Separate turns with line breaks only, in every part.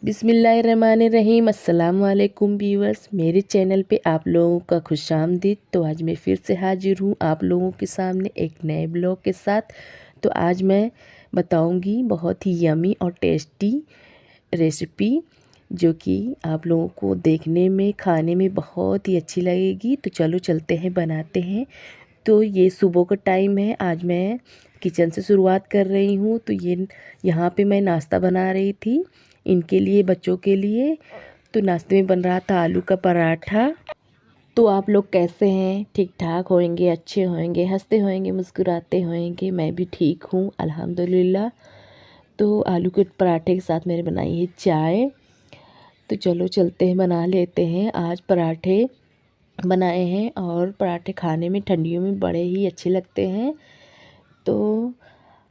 बिस्मिल्लाहिर्रहमानिर्रहीम। अस्सलाम वालेकुम व्यूअर्स, मेरे चैनल पे आप लोगों का खुशामदीद। तो आज मैं फिर से हाजिर हूँ आप लोगों के सामने एक नए ब्लॉग के साथ। तो आज मैं बताऊँगी बहुत ही यमी और टेस्टी रेसिपी जो कि आप लोगों को देखने में खाने में बहुत ही अच्छी लगेगी। तो चलो चलते हैं, बनाते हैं। तो ये सुबह का टाइम है, आज मैं किचन से शुरुआत कर रही हूँ। तो ये यहाँ पे मैं नाश्ता बना रही थी इनके लिए, बच्चों के लिए। तो नाश्ते में बन रहा था आलू का पराठा। तो आप लोग कैसे हैं? ठीक ठाक होंगे, अच्छे होंगे, हंसते होंगे, मुस्कुराते होंगे। मैं भी ठीक हूँ अल्हम्दुलिल्लाह। तो आलू के पराठे के साथ मैंने बनाई है चाय। तो चलो चलते हैं, बना लेते हैं। आज पराठे बनाए हैं और पराठे खाने में ठंडियों में बड़े ही अच्छे लगते हैं। तो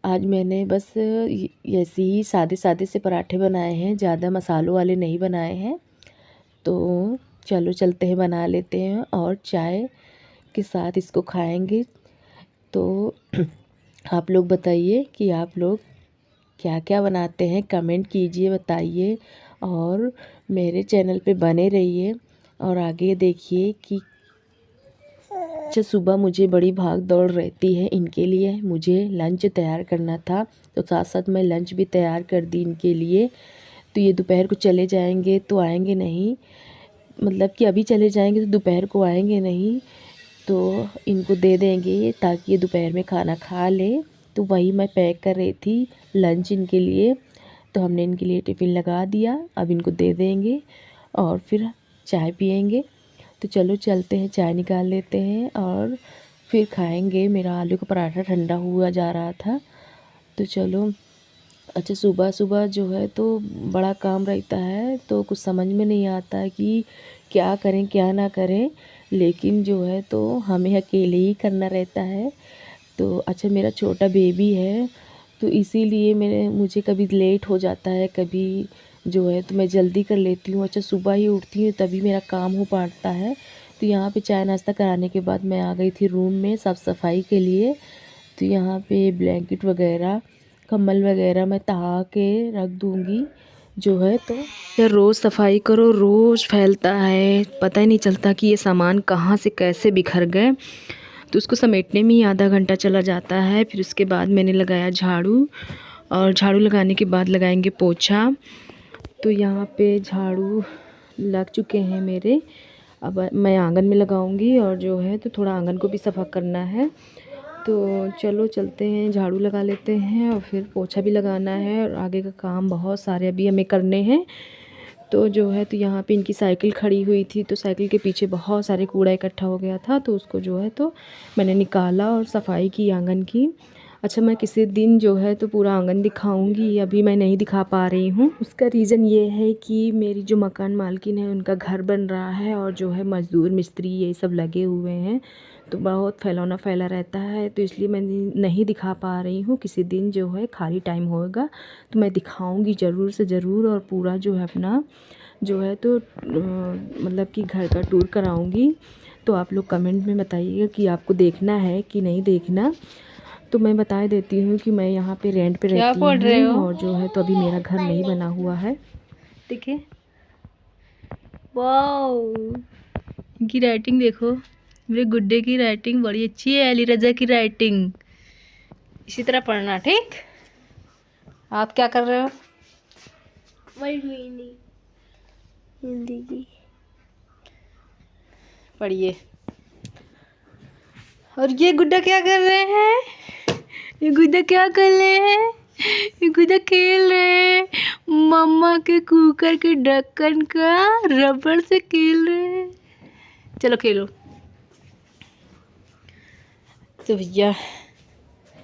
आज मैंने बस ऐसे ही सादे सादे से पराठे बनाए हैं, ज़्यादा मसालों वाले नहीं बनाए हैं। तो चलो चलते हैं, बना लेते हैं और चाय के साथ इसको खाएंगे। तो आप लोग बताइए कि आप लोग क्या क्या बनाते हैं, कमेंट कीजिए, बताइए। और मेरे चैनल पे बने रहिए और आगे देखिए कि अच्छा, सुबह मुझे बड़ी भाग दौड़ रहती है इनके लिए। मुझे लंच तैयार करना था, तो साथ साथ मैं लंच भी तैयार कर दी इनके लिए। तो ये दोपहर को चले जाएंगे तो आएंगे नहीं, मतलब कि अभी चले जाएंगे तो दोपहर को आएंगे नहीं। तो इनको दे देंगे ताकि ये दोपहर में खाना खा ले। तो वही मैं पैक कर रही थी लंच इनके लिए। तो हमने इनके लिए टिफ़िन लगा दिया, अब इनको दे देंगे और फिर चाय पियेंगे। तो चलो चलते हैं, चाय निकाल लेते हैं और फिर खाएंगे। मेरा आलू का पराठा ठंडा हुआ जा रहा था। तो चलो। अच्छा, सुबह सुबह जो है तो बड़ा काम रहता है, तो कुछ समझ में नहीं आता कि क्या करें क्या ना करें। लेकिन जो है तो हमें अकेले ही करना रहता है। तो अच्छा, मेरा छोटा बेबी है तो इसीलिए मुझे कभी लेट हो जाता है, कभी जो है तो मैं जल्दी कर लेती हूँ। अच्छा, सुबह ही उठती हूँ तभी मेरा काम हो पाता है। तो यहाँ पे चाय नाश्ता कराने के बाद मैं आ गई थी रूम में साफ़ सफाई के लिए। तो यहाँ पे ब्लैंकेट वगैरह, कंबल वगैरह मैं तहा के रख दूँगी। जो है तो रोज़ सफाई करो, रोज़ फैलता है, पता ही नहीं चलता कि ये सामान कहाँ से कैसे बिखर गए। तो उसको समेटने में ही आधा घंटा चला जाता है। फिर उसके बाद मैंने लगाया झाड़ू, और झाड़ू लगाने के बाद लगाएंगे पोछा। तो यहाँ पे झाड़ू लग चुके हैं मेरे, अब मैं आंगन में लगाऊंगी और जो है तो थोड़ा आंगन को भी सफ़ा करना है। तो चलो चलते हैं, झाड़ू लगा लेते हैं और फिर पोछा भी लगाना है और आगे का काम बहुत सारे अभी हमें करने हैं। तो जो है तो यहाँ पे इनकी साइकिल खड़ी हुई थी, तो साइकिल के पीछे बहुत सारे कूड़ा इकट्ठा हो गया था। तो उसको जो है तो मैंने निकाला और सफाई की आंगन की। अच्छा, मैं किसी दिन जो है तो पूरा आंगन दिखाऊंगी, अभी मैं नहीं दिखा पा रही हूँ। उसका रीज़न ये है कि मेरी जो मकान मालकिन है उनका घर बन रहा है और जो है मज़दूर मिस्त्री ये सब लगे हुए हैं, तो बहुत फैलाना फैला रहता है। तो इसलिए मैं नहीं दिखा पा रही हूँ। किसी दिन जो है खाली टाइम होगा तो मैं दिखाऊंगी ज़रूर से ज़रूर, और पूरा जो है अपना जो है तो मतलब कि घर का टूर कराऊंगी। तो आप लोग कमेंट में बताइएगा कि आपको देखना है कि नहीं देखना। तो मैं बता देती हूँ कि मैं यहाँ पे रेंट पे रहती हूँ और जो है तो अभी मेरा घर नहीं बना हुआ है। देखिए, वाओ, इनकी राइटिंग देखो, मेरे गुड्डे की राइटिंग बड़ी अच्छी है, अली रजा की राइटिंग। इसी तरह पढ़ना, ठीक? आप क्या कर रहे हो? हिंदी की पढ़िए। और ये गुड्डा क्या कर रहे हैं? ये गुड्डा क्या कर रहे हैं? ये गुड्डा खेल रहे हैं, मम्मा के कुकर के ढक्कन का रबड़ से खेल रहे हैं। चलो खेलो। तो भैया,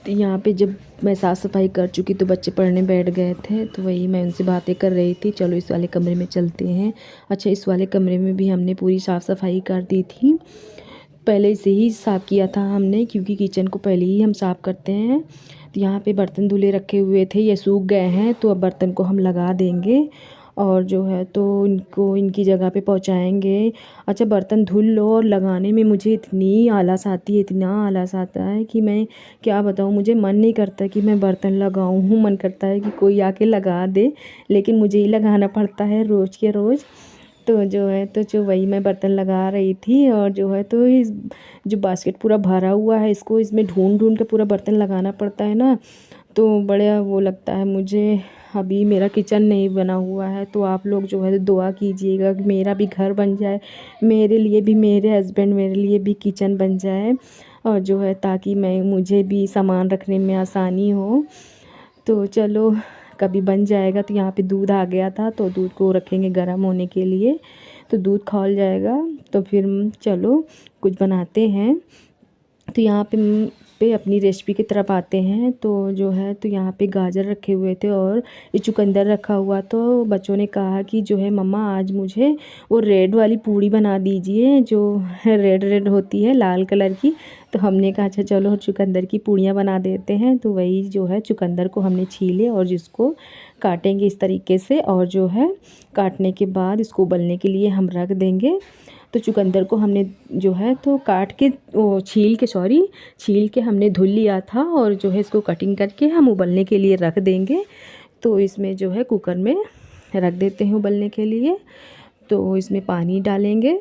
तो यहाँ पे जब मैं साफ़ सफाई कर चुकी तो बच्चे पढ़ने बैठ गए थे, तो वही मैं उनसे बातें कर रही थी। चलो इस वाले कमरे में चलते हैं। अच्छा, इस वाले कमरे में भी हमने पूरी साफ़ सफाई कर दी थी, पहले से ही साफ़ किया था हमने, क्योंकि किचन को पहले ही हम साफ़ करते हैं। तो यहाँ पे बर्तन धुले रखे हुए थे, ये सूख गए हैं, तो अब बर्तन को हम लगा देंगे
और जो है तो इनको इनकी जगह पे पहुंचाएंगे। अच्छा, बर्तन धुल लो और लगाने में मुझे इतनी आलस आती है, इतना आलस आता है कि मैं क्या बताऊँ। मुझे मन नहीं करता कि मैं बर्तन लगाऊँ, मन करता है कि कोई आके लगा दे, लेकिन मुझे ही लगाना पड़ता है रोज़ के रोज़। तो जो है तो जो वही मैं बर्तन लगा रही थी, और जो है तो इस जो बास्केट पूरा भरा हुआ है, इसको इसमें ढूंढ ढूंढ के पूरा बर्तन लगाना पड़ता है ना, तो बड़ा वो लगता है मुझे। अभी मेरा किचन नहीं बना हुआ है, तो आप लोग जो है दुआ कीजिएगा कि मेरा भी घर बन जाए, मेरे लिए भी, मेरे हस्बैंड मेरे लिए भी किचन बन जाए, और जो है ताकि मैं मुझे भी सामान रखने में आसानी हो। तो चलो, कभी बन जाएगा। तो यहाँ पे दूध आ गया था, तो दूध को रखेंगे गर्म होने के लिए, तो दूध खौल जाएगा तो फिर चलो कुछ बनाते हैं। तो यहाँ पे अपनी रेसिपी की तरफ आते हैं। तो जो है तो यहाँ पे गाजर रखे हुए थे और ये चुकंदर रखा हुआ। तो बच्चों ने कहा कि जो है मम्मा आज मुझे वो रेड वाली पूड़ी बना दीजिए, जो रेड रेड होती है, लाल कलर की। तो हमने कहा अच्छा चलो चुकंदर की पूड़ियाँ बना देते हैं। तो वही जो है चुकंदर को हमने छीले और जिसको काटेंगे इस तरीके से, और जो है काटने के बाद इसको उबलने के लिए हम रख देंगे। तो चुकंदर को हमने जो है तो काट के छील के हमने धुल लिया था, और जो है इसको कटिंग करके हम उबलने के लिए रख देंगे। तो इसमें जो है कुकर में रख देते हैं उबलने के लिए। तो इसमें पानी डालेंगे,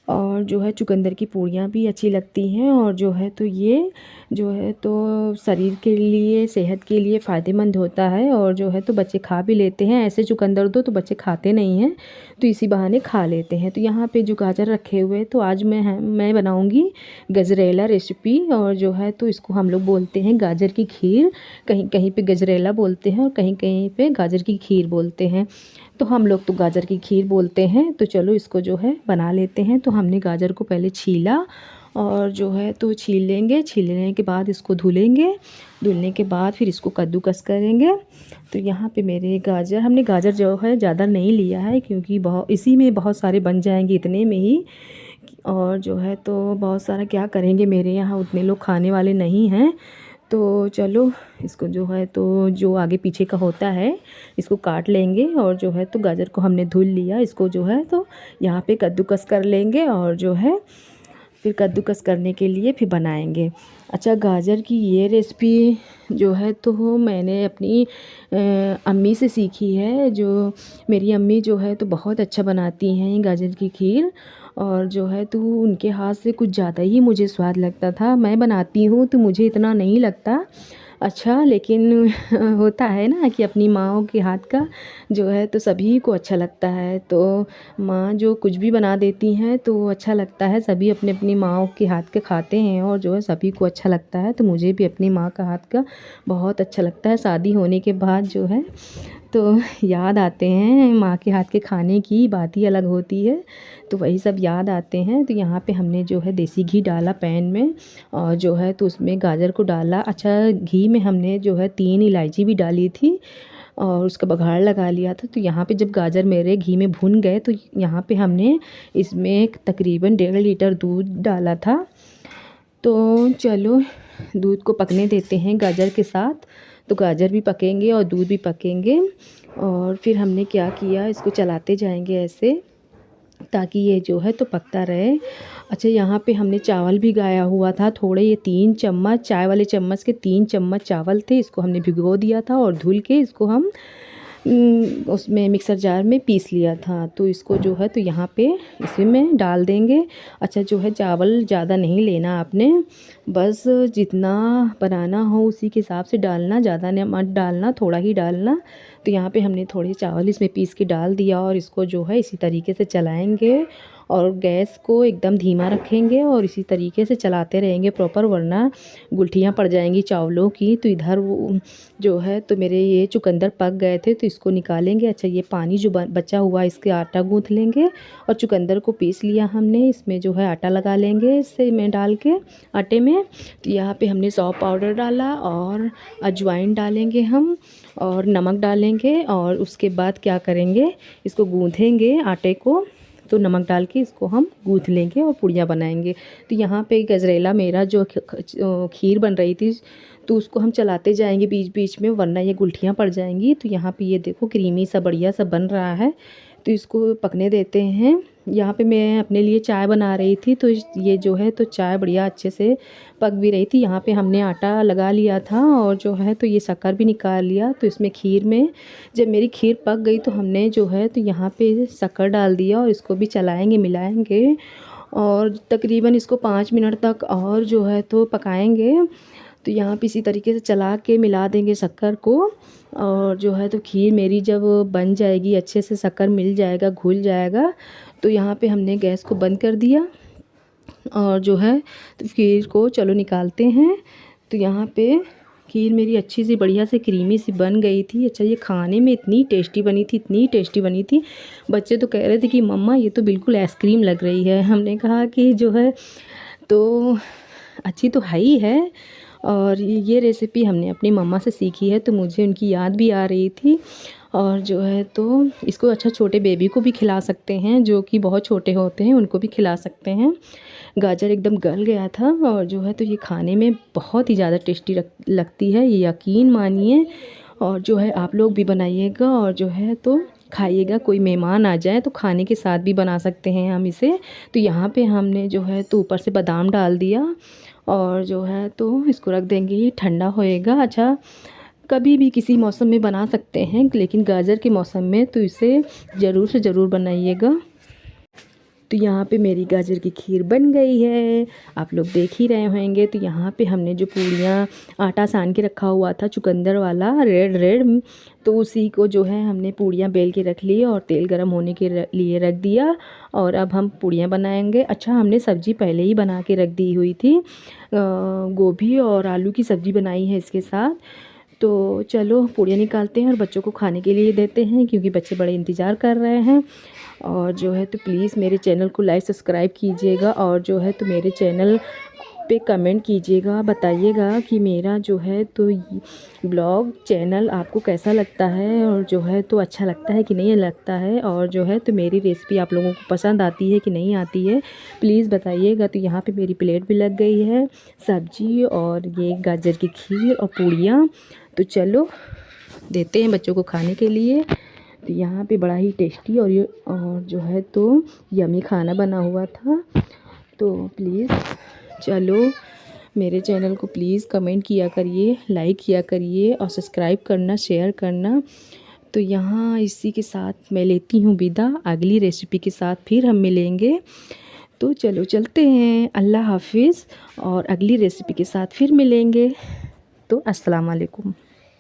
और जो है चुकंदर की पूड़ियाँ भी अच्छी लगती हैं, और जो है तो ये जो है तो शरीर के लिए, सेहत के लिए फ़ायदेमंद होता है, और जो है तो बच्चे खा भी लेते हैं। ऐसे चुकंदर दो तो बच्चे खाते नहीं हैं, तो इसी बहाने खा लेते हैं। तो यहाँ पे जो गाजर रखे हुए, तो आज मैं बनाऊँगी गजरेला रेसिपी, और जो है तो इसको हम लोग बोलते हैं गाजर की खीर। कहीं कहीं पे गजरेला बोलते हैं और कहीं कहीं पे गाजर की खीर बोलते हैं। तो हम लोग तो गाजर की खीर बोलते हैं। तो चलो इसको जो है बना लेते हैं। तो हमने गाजर को पहले छीला, और जो है तो छील लेंगे, छीलने के बाद इसको धुलेंगे, धुलने के बाद फिर इसको कद्दूकस करेंगे। तो यहाँ पे मेरे हमने गाजर जो है ज़्यादा नहीं लिया है, क्योंकि इसी में बहुत सारे बन जाएंगे इतने में ही। और जो है तो बहुत सारा क्या करेंगे, मेरे यहाँ उतने लोग खाने वाले नहीं हैं। तो चलो इसको जो है तो जो आगे पीछे का होता है इसको काट लेंगे, और जो है तो गाजर को हमने धुल लिया, इसको जो है तो यहाँ पे कद्दूकस कर लेंगे, और जो है फिर कद्दूकस करने के लिए फिर बनाएंगे। अच्छा, गाजर की ये रेसिपी जो है तो मैंने अपनी अम्मी से सीखी है। जो मेरी अम्मी जो है तो बहुत अच्छा बनाती हैं गाजर की खीर, और जो है तो उनके हाथ से कुछ ज़्यादा ही मुझे स्वाद लगता था। मैं बनाती हूँ तो मुझे इतना नहीं लगता अच्छा, लेकिन होता है ना कि अपनी माँओं के हाथ का जो है तो सभी को अच्छा लगता है। तो माँ जो कुछ भी बना देती हैं तो अच्छा लगता है, सभी अपने अपनी माँओं के हाथ के खाते हैं, और जो है सभी को अच्छा लगता है। तो मुझे भी अपनी माँ का हाथ का बहुत अच्छा लगता है। शादी होने के बाद जो है तो याद आते हैं माँ के हाथ के खाने की, बात ही अलग होती है। तो वही सब याद आते हैं। तो यहाँ पे हमने जो है देसी घी डाला पैन में, और जो है तो उसमें गाजर को डाला। अच्छा, घी में हमने जो है 3 इलायची भी डाली थी, और उसका बघाड़ लगा लिया था। तो यहाँ पे जब गाजर मेरे घी में भुन गए, तो यहाँ पे हमने इसमें तकरीबन 1.5 लीटर दूध डाला था। तो चलो दूध को पकने देते हैं गाजर के साथ। तो गाजर भी पकेंगे और दूध भी पकेंगे, और फिर हमने क्या किया, इसको चलाते जाएंगे ऐसे ताकि ये जो है तो पकता रहे। अच्छा, यहाँ पे हमने चावल भी भिगाया हुआ था थोड़े, ये 3 चम्मच, चाय वाले चम्मच के 3 चम्मच चावल थे, इसको हमने भिगो दिया था, और धुल के इसको हम उसमें मिक्सर जार में पीस लिया था। तो इसको जो है तो यहाँ पे इसी में डाल देंगे। अच्छा, जो है चावल ज़्यादा नहीं लेना आपने, बस जितना बनाना हो उसी के हिसाब से डालना, ज़्यादा मत डालना, थोड़ा ही डालना। तो यहाँ पे हमने थोड़े चावल इसमें पीस के डाल दिया, और इसको जो है इसी तरीके से चलाएंगे, और गैस को एकदम धीमा रखेंगे, और इसी तरीके से चलाते रहेंगे प्रॉपर, वरना गुठलियाँ पड़ जाएंगी चावलों की। तो इधर वो जो है तो मेरे ये चुकंदर पक गए थे, तो इसको निकालेंगे। अच्छा, ये पानी जो बचा हुआ इसके आटा गूँथ लेंगे, और चुकंदर को पीस लिया हमने, इसमें जो है आटा लगा लेंगे इससे में डाल के आटे में। तो यहाँ पे हमने सौंफ पाउडर डाला, और अजवाइन डालेंगे हम, और नमक डालेंगे, और उसके बाद क्या करेंगे, इसको गूँथेंगे आटे को। तो नमक डाल के इसको हम गूँथ लेंगे और पूड़ियाँ बनाएंगे। तो यहाँ पे गजरेला मेरा जो खीर बन रही थी, तो उसको हम चलाते जाएंगे बीच बीच में, वरना ये गुलटियाँ पड़ जाएंगी। तो यहाँ पे ये देखो क्रीमी सा बढ़िया सा बन रहा है, तो इसको पकने देते हैं। यहाँ पे मैं अपने लिए चाय बना रही थी, तो ये जो है तो चाय बढ़िया अच्छे से पक भी रही थी। यहाँ पे हमने आटा लगा लिया था और जो है तो ये शक्कर भी निकाल लिया। तो इसमें खीर में जब मेरी खीर पक गई तो हमने जो है तो यहाँ पे शक्कर डाल दिया और इसको भी चलाएंगे मिलाएंगे और तकरीबन इसको 5 मिनट तक और जो है तो पकाएंगे। तो यहाँ पे इसी तरीके से चला के मिला देंगे शक्कर को। और जो है तो खीर मेरी जब बन जाएगी अच्छे से, शक्कर मिल जाएगा, घुल जाएगा, तो यहाँ पे हमने गैस को बंद कर दिया और जो है तो खीर को चलो निकालते हैं। तो यहाँ पे खीर मेरी अच्छी सी बढ़िया से क्रीमी सी बन गई थी। अच्छा, ये खाने में इतनी टेस्टी बनी थी, इतनी टेस्टी बनी थी। बच्चे तो कह रहे थे कि मम्मा ये तो बिल्कुल आइसक्रीम लग रही है। हमने कहा कि जो है तो अच्छी तो है ही है, और ये रेसिपी हमने अपनी मम्मा से सीखी है, तो मुझे उनकी याद भी आ रही थी। और जो है तो इसको अच्छा छोटे बेबी को भी खिला सकते हैं, जो कि बहुत छोटे होते हैं उनको भी खिला सकते हैं। गाजर एकदम गल गया था और जो है तो ये खाने में बहुत ही ज़्यादा टेस्टी लगती है, ये यकीन मानिए। और जो है आप लोग भी बनाइएगा और जो है तो खाइएगा। कोई मेहमान आ जाए तो खाने के साथ भी बना सकते हैं हम इसे। तो यहाँ पे हमने जो है तो ऊपर से बादाम डाल दिया और जो है तो इसको रख देंगे, ये ठंडा होएगा। अच्छा, कभी भी किसी मौसम में बना सकते हैं, लेकिन गाजर के मौसम में तो इसे ज़रूर से ज़रूर बनाइएगा। तो यहाँ पे मेरी गाजर की खीर बन गई है, आप लोग देख ही रहे होंगे। तो यहाँ पे हमने जो पूड़ियाँ आटा सान के रखा हुआ था चुकंदर वाला रेड, तो उसी को जो है हमने पूड़ियाँ बेल के रख ली और तेल गरम होने के लिए रख दिया। और अब हम पूड़ियाँ बनाएंगे। अच्छा, हमने सब्ज़ी पहले ही बना के रख दी हुई थी, गोभी और आलू की सब्ज़ी बनाई है इसके साथ। तो चलो पूड़ियाँ निकालते हैं और बच्चों को खाने के लिए देते हैं, क्योंकि बच्चे बड़े इंतज़ार कर रहे हैं। और जो है तो प्लीज़ मेरे चैनल को लाइक सब्सक्राइब कीजिएगा और जो है तो मेरे चैनल पे कमेंट कीजिएगा, बताइएगा कि मेरा जो है तो ब्लॉग चैनल आपको कैसा लगता है और जो है तो अच्छा लगता है कि नहीं लगता है, और जो है तो मेरी रेसिपी आप लोगों को पसंद आती है कि नहीं आती है, प्लीज़ बताइएगा। तो यहाँ पे मेरी प्लेट भी लग गई है, सब्जी और ये गाजर की खीर और पूड़ियाँ। तो चलो देते हैं बच्चों को खाने के लिए। तो यहाँ पे बड़ा ही टेस्टी और जो है तो यमी खाना बना हुआ था। तो प्लीज़ चलो मेरे चैनल को प्लीज़ कमेंट किया करिए, लाइक किया करिए और सब्सक्राइब करना, शेयर करना। तो यहाँ इसी के साथ मैं लेती हूँ विदा, अगली रेसिपी के साथ फिर हम मिलेंगे। तो चलो चलते हैं, अल्लाह हाफिज़, और अगली रेसिपी के साथ फिर मिलेंगे। तो अस्सलाम वालेकुम।